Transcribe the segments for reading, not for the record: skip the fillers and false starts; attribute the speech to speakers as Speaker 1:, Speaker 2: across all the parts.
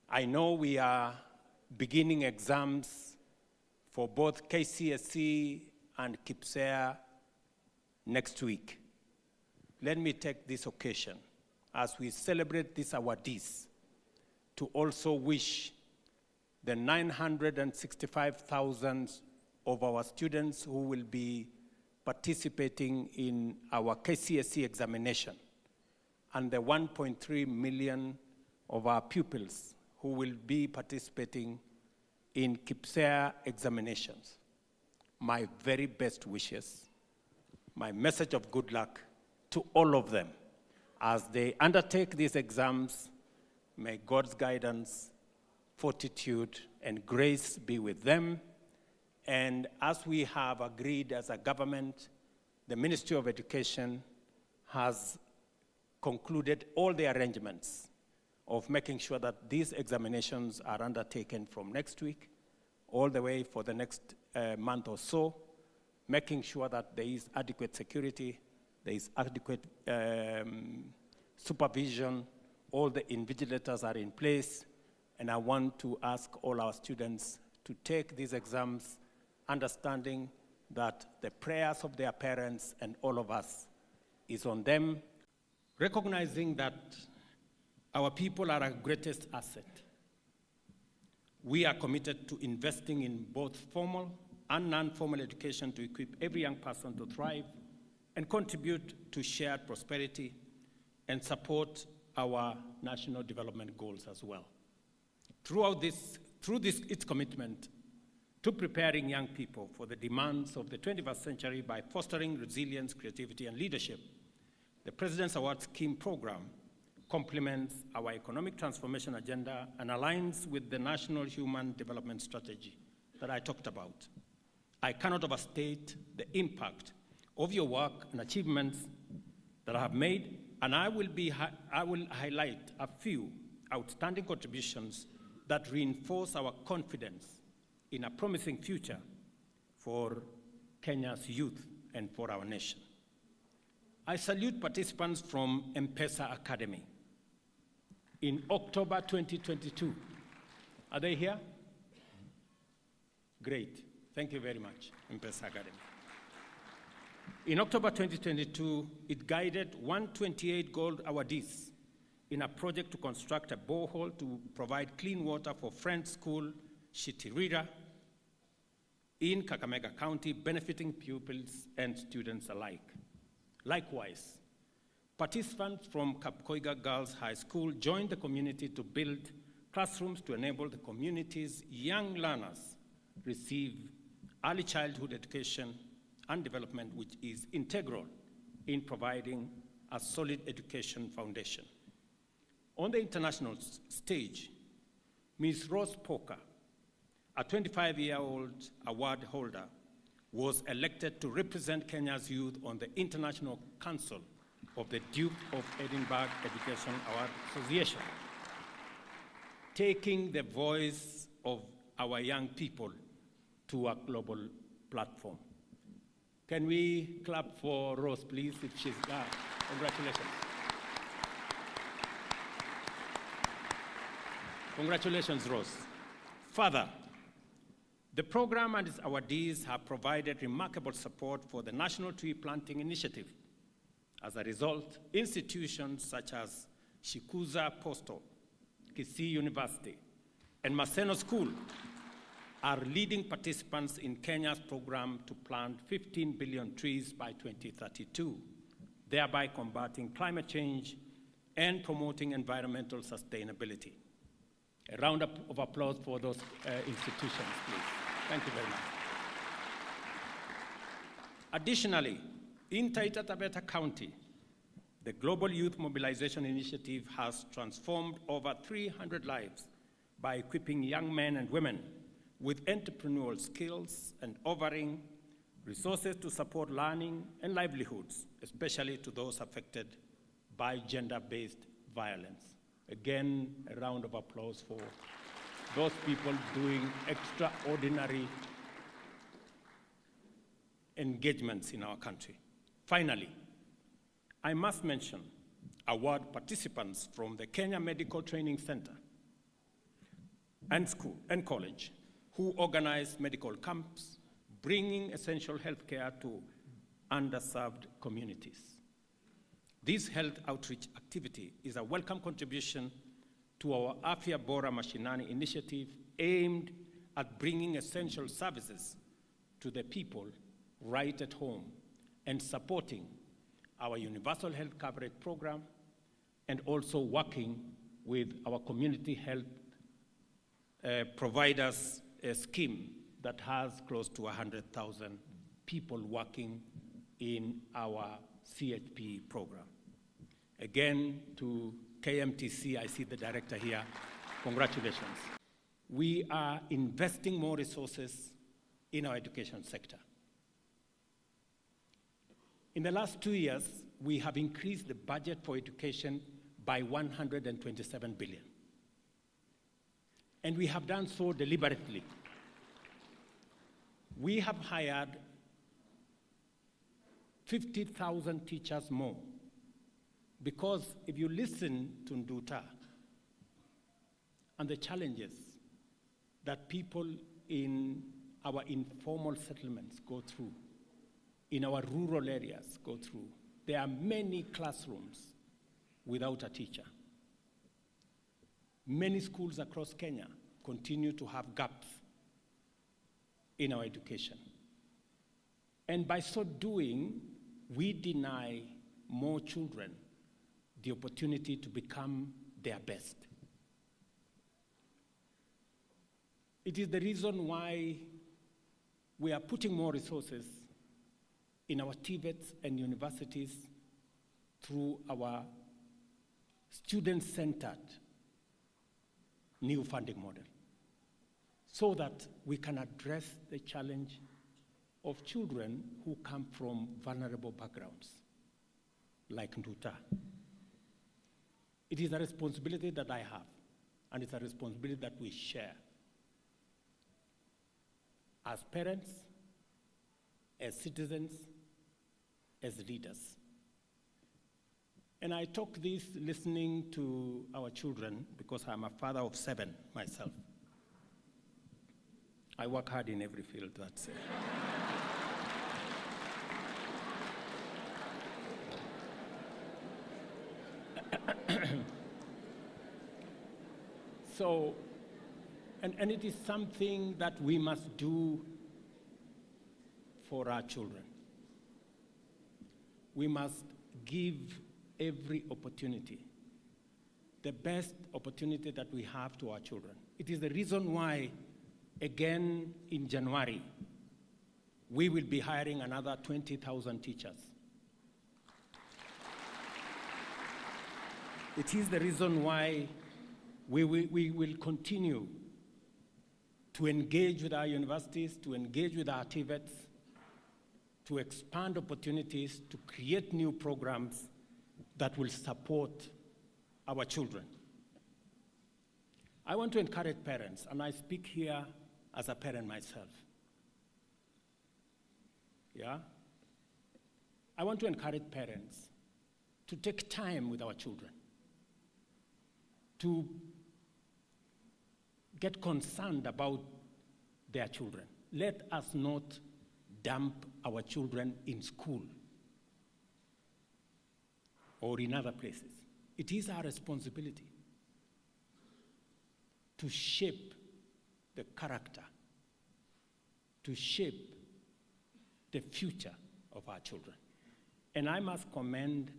Speaker 1: I know we are beginning exams for both KCSE and KPSEA next week. Let me take this occasion as we celebrate these awardees to also wish the 965,000 of our students who will be participating in our KCSE examination and the 1.3 million of our pupils who will be participating in KPSEA examinations. My very best wishes, my message of good luck to all of them as they undertake these exams. May God's guidance, fortitude, and grace be with them. And as we have agreed as a government, the Ministry of Education has concluded all the arrangements of making sure that these examinations are undertaken from next week all the way for the next month or so, making sure that there is adequate security, there is adequate supervision, all the invigilators are in place, and I want to ask all our students to take these exams understanding that the prayers of their parents and all of us is on them, recognizing that our people are our greatest asset. We are committed to investing in both formal and non-formal education to equip every young person to thrive and contribute to shared prosperity and support our national development goals as well. Through its commitment to preparing young people for the demands of the 21st century by fostering resilience, creativity, and leadership, the President's Award Scheme program complements our economic transformation agenda and aligns with the National Human Development Strategy that I talked about. I cannot overstate the impact of your work and achievements that I have made, and I will highlight a few outstanding contributions that reinforce our confidence in a promising future for Kenya's youth and for our nation. I salute participants from M-Pesa Academy in October 2022. Are they here? Great. Thank you very much, M-Pesa Academy. In October 2022, it guided 128 gold awardees in a project to construct a borehole to provide clean water for Friends School, Shitirira, in Kakamega County, benefiting pupils and students alike. Likewise, participants from Kapkoiga Girls High School joined the community to build classrooms to enable the community's young learners receive early childhood education and development, which is integral in providing a solid education foundation. On the international stage, Ms. Rose Poker, a 25-year-old award holder, was elected to represent Kenya's youth on the International Council of the Duke of Edinburgh Education Award Association, taking the voice of our young people to a global platform. Can we clap for Rose, please, if she's there? Congratulations. Congratulations, Rose. Further, the program and its awardees have provided remarkable support for the National Tree Planting Initiative. As a result, institutions such as Shikuza Postal, Kisii University, and Maseno School are leading participants in Kenya's program to plant 15 billion trees by 2032, thereby combating climate change and promoting environmental sustainability. A round of applause for those institutions, please. Thank you very much. Additionally, in Taita Taveta County, the Global Youth Mobilization Initiative has transformed over 300 lives by equipping young men and women with entrepreneurial skills and offering resources to support learning and livelihoods, especially to those affected by gender-based violence. Again, a round of applause for those people doing extraordinary engagements in our country. Finally, I must mention award participants from the Kenya Medical Training Center and school and college who organized medical camps, bringing essential healthcare to underserved communities. This health outreach activity is a welcome contribution to our Afya Bora Mashinani initiative aimed at bringing essential services to the people right at home and supporting our universal health coverage program and also working with our community health providers scheme that has close to 100,000 people working in our CHP program. Again, to KMTC, I see the director here, congratulations. We are investing more resources in our education sector. In the last 2 years, we have increased the budget for education by 127 billion. And we have done so deliberately. We have hired 50,000 teachers more, because if you listen to Nduta and the challenges that people in our informal settlements go through, in our rural areas go through, there are many classrooms without a teacher. Many schools across Kenya continue to have gaps in our education. And by so doing, we deny more children the opportunity to become their best. It is the reason why we are putting more resources in our TVETs and universities through our student-centered new funding model, so that we can address the challenge of children who come from vulnerable backgrounds, like Nduta. It is a responsibility that I have, and it's a responsibility that we share as parents, as citizens, as leaders. And I talk this listening to our children, because I'm a father of 7 myself. I work hard in every field, that's it. So, and it is something that we must do for our children. We must give every opportunity, the best opportunity that we have to our children. It is the reason why, again in January, we will be hiring another 20,000 teachers. It is the reason why we will continue to engage with our universities, to engage with our TVETs, to expand opportunities, to create new programs that will support our children. I want to encourage parents, and I speak here as a parent myself. Yeah? I want to encourage parents to take time with our children, to get concerned about their children. Let us not dump our children in school or in other places. It is our responsibility to shape the character, to shape the future of our children. And I must commend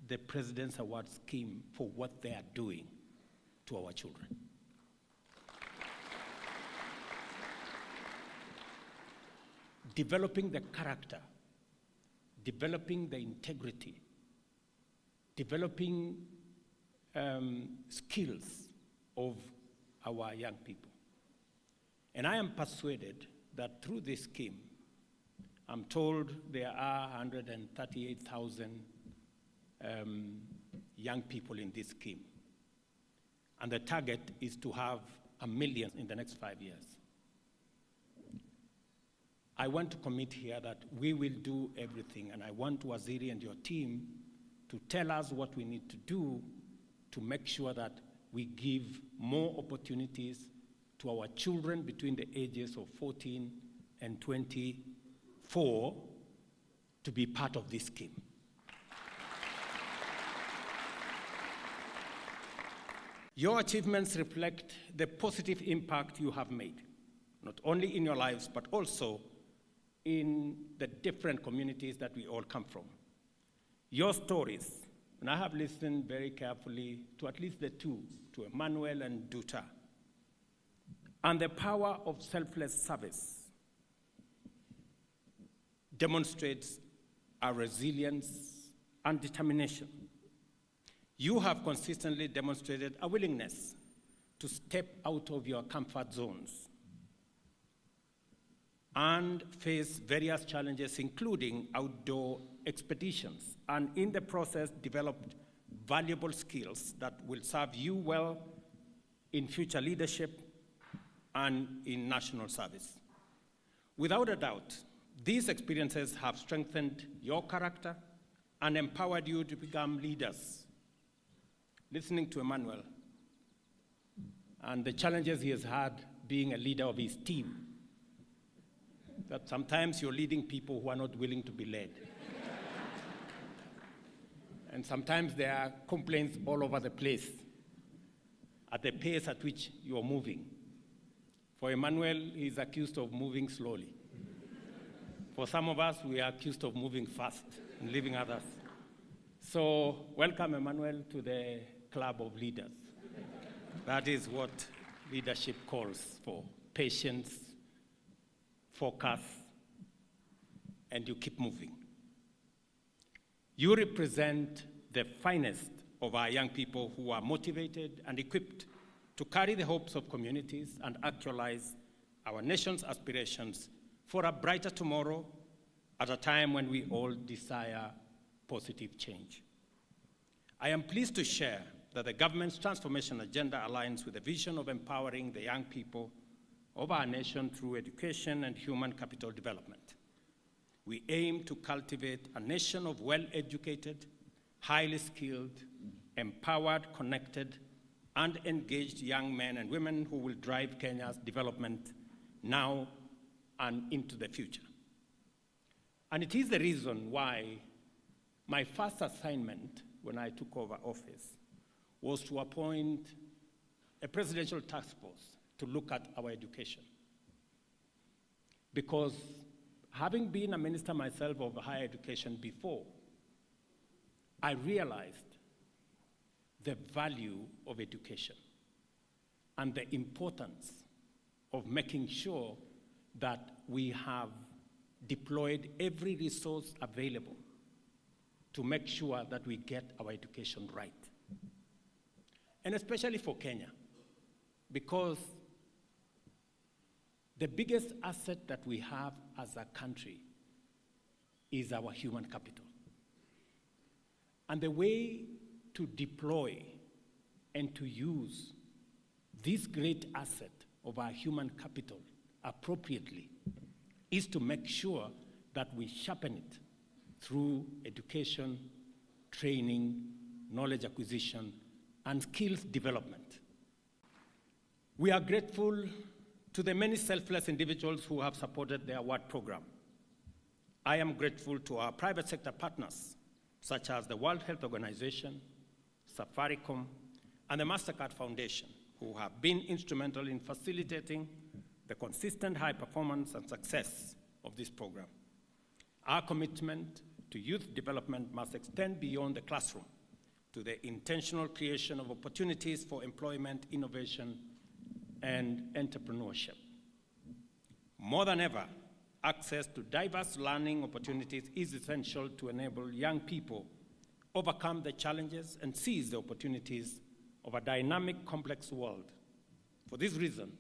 Speaker 1: the President's Award Scheme for what they are doing to our children. Developing the character, developing the integrity, developing skills of our young people. And I am persuaded that through this scheme, I'm told there are 138,000 young people in this scheme. And the target is to have 1 million in the next 5 years. I want to commit here that we will do everything, and I want Waziri and your team to tell us what we need to do to make sure that we give more opportunities to our children between the ages of 14 and 24 to be part of this scheme. Your achievements reflect the positive impact you have made, not only in your lives, but also in the different communities that we all come from. Your stories, and I have listened very carefully to at least the two, to Emmanuel and Duta, and the power of selfless service demonstrates our resilience and determination. You have consistently demonstrated a willingness to step out of your comfort zones and face various challenges, including outdoor expeditions, and in the process developed valuable skills that will serve you well in future leadership and in national service. Without a doubt, these experiences have strengthened your character and empowered you to become leaders. Listening to Emmanuel and the challenges he has had being a leader of his team, that sometimes you're leading people who are not willing to be led. And sometimes there are complaints all over the place at the pace at which you're moving. For Emmanuel, he's accused of moving slowly. For some of us, we are accused of moving fast and leaving others. So welcome, Emmanuel, to the club of leaders. That is what leadership calls for: patience, focus, and you keep moving. You represent the finest of our young people who are motivated and equipped to carry the hopes of communities and actualize our nation's aspirations for a brighter tomorrow at a time when we all desire positive change. I am pleased to share that the government's transformation agenda aligns with the vision of empowering the young people of our nation through education and human capital development. We aim to cultivate a nation of well-educated, highly skilled, empowered, connected, and engaged young men and women who will drive Kenya's development now and into the future. And it is the reason why my first assignment when I took over office was to appoint a presidential task force to look at our education. Because having been a minister myself of higher education before, I realized the value of education and the importance of making sure that we have deployed every resource available to make sure that we get our education right. And especially for Kenya, because the biggest asset that we have as a country is our human capital. And the way to deploy and to use this great asset of our human capital appropriately is to make sure that we sharpen it through education, training, knowledge acquisition, and skills development. We are grateful to the many selfless individuals who have supported the award program. I am grateful to our private sector partners, such as the World Health Organization, Safaricom, and the MasterCard Foundation, who have been instrumental in facilitating the consistent high performance and success of this program. Our commitment to youth development must extend beyond the classroom to the intentional creation of opportunities for employment, innovation, and entrepreneurship. More than ever, access to diverse learning opportunities is essential to enable young people overcome the challenges and seize the opportunities of a dynamic, complex world. For this reason,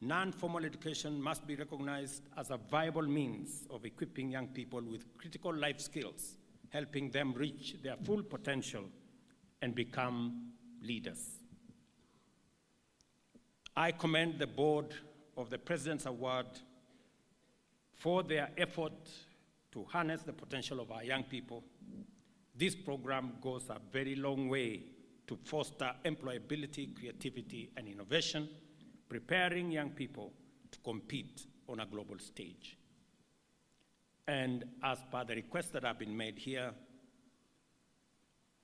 Speaker 1: non-formal education must be recognized as a viable means of equipping young people with critical life skills, helping them reach their full potential and become leaders. I commend the board of the President's Award For their effort to harness the potential of our young people, this program goes a very long way to foster employability, creativity, and innovation, preparing young people to compete on a global stage. And as per the requests that have been made here,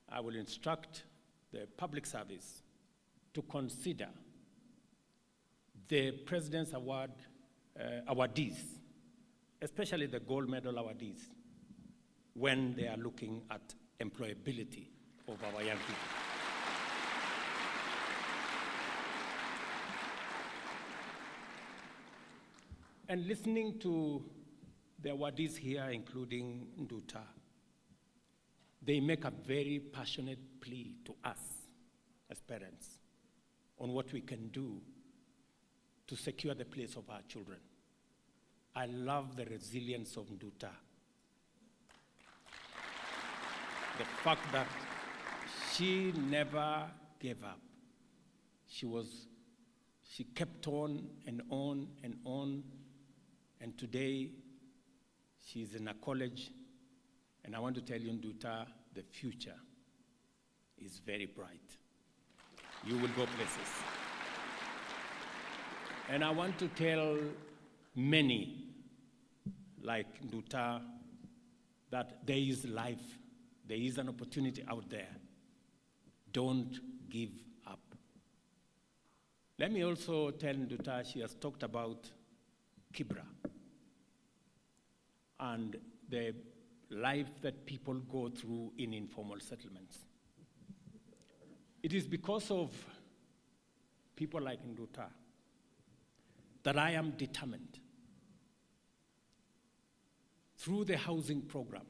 Speaker 1: I will instruct the public service to consider the President's Award awardees, especially the gold medal awardees, when they are looking at employability of our young people. And listening to the awardees here, including Nduta, they make a very passionate plea to us as parents on what we can do to secure the place of our children. I love the resilience of Nduta. The fact that she never gave up. She kept on and on and on, and today she's in a college, and I want to tell you, Nduta, the future is very bright. You will go places. And I want to tell many, like Nduta, that there is life, there is an opportunity out there. Don't give up. Let me also tell Nduta, she has talked about Kibra and the life that people go through in informal settlements. It is because of people like Nduta that I am determined, through the housing program,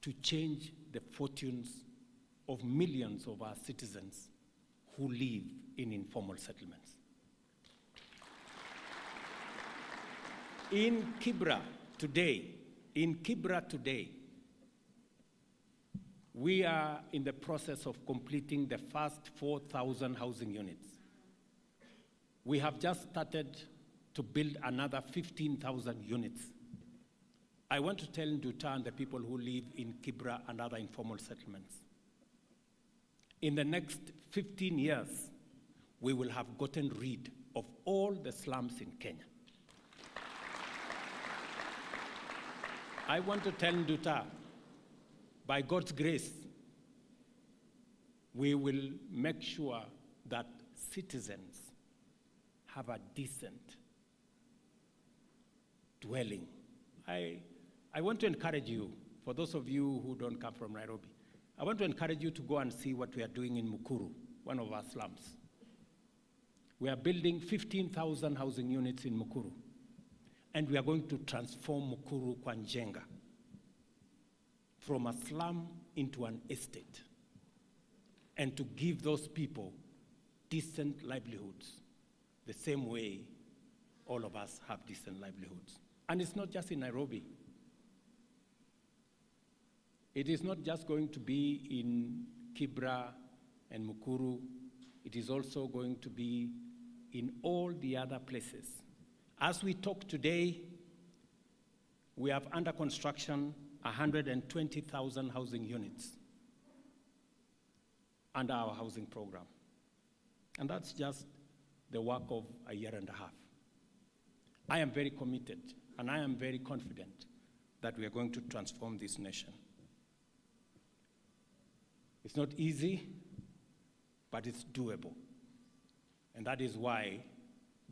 Speaker 1: to change the fortunes of millions of our citizens who live in informal settlements. In Kibra today, we are in the process of completing the first 4,000 housing units. We have just started to build another 15,000 units. I want to tell Nduta and the people who live in Kibra and other informal settlements, in the next 15 years, we will have gotten rid of all the slums in Kenya. I want to tell Nduta, by God's grace, we will make sure that citizens have a decent dwelling. I want to encourage you, for those of you who don't come from Nairobi, I want to encourage you to go and see what we are doing in Mukuru, one of our slums. We are building 15,000 housing units in Mukuru, and we are going to transform Mukuru Kwanjenga from a slum into an estate, and to give those people decent livelihoods, the same way all of us have decent livelihoods. And it's not just in Nairobi. It is not just going to be in Kibra and Mukuru. It is also going to be in all the other places. As we talk today, we have under construction 120,000 housing units under our housing program. And that's just the work of a year and a half. I am very committed, and I am very confident that we are going to transform this nation. It's not easy, but it's doable. And that is why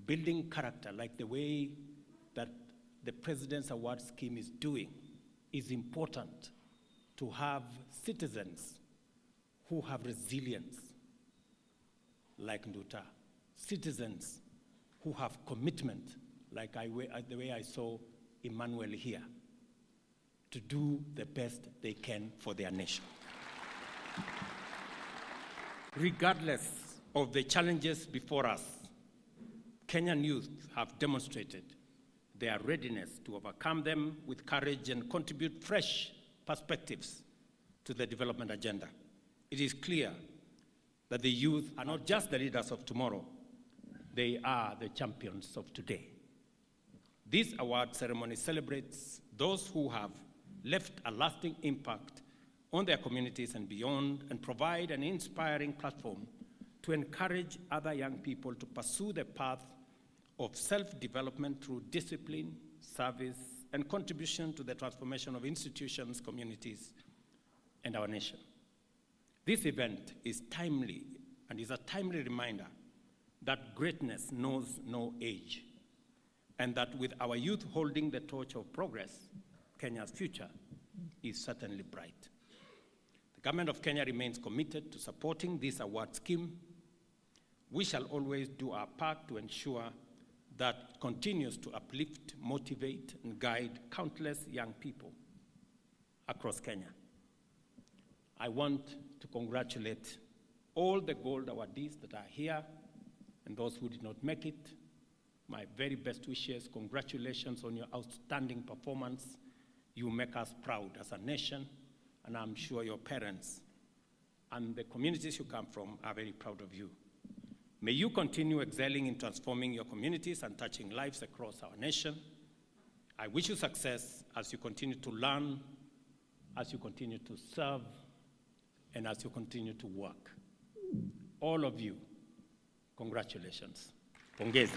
Speaker 1: building character, like the way that the President's Award Scheme is doing, is important to have citizens who have resilience, like Nduta, citizens who have commitment, like the way I saw Emmanuel here, to do the best they can for their nation. Regardless of the challenges before us, Kenyan youth have demonstrated their readiness to overcome them with courage and contribute fresh perspectives to the development agenda. It is clear that the youth are not just the leaders of tomorrow, they are the champions of today. This award ceremony celebrates those who have left a lasting impact on their communities and beyond, and provide an inspiring platform to encourage other young people to pursue the path of self-development through discipline, service, and contribution to the transformation of institutions, communities, and our nation. This event is timely and is a timely reminder that greatness knows no age, and that with our youth holding the torch of progress, Kenya's future is certainly bright. The government of Kenya remains committed to supporting this award scheme. We shall always do our part to ensure that it continues to uplift, motivate, and guide countless young people across Kenya. I want to congratulate all the gold awardees that are here and those who did not make it. My very best wishes. Congratulations on your outstanding performance. You make us proud as a nation, and I'm sure your parents and the communities you come from are very proud of you. May you continue excelling in transforming your communities and touching lives across our nation. I wish you success as you continue to learn, as you continue to serve, and as you continue to work. All of you, congratulations. Pongezi.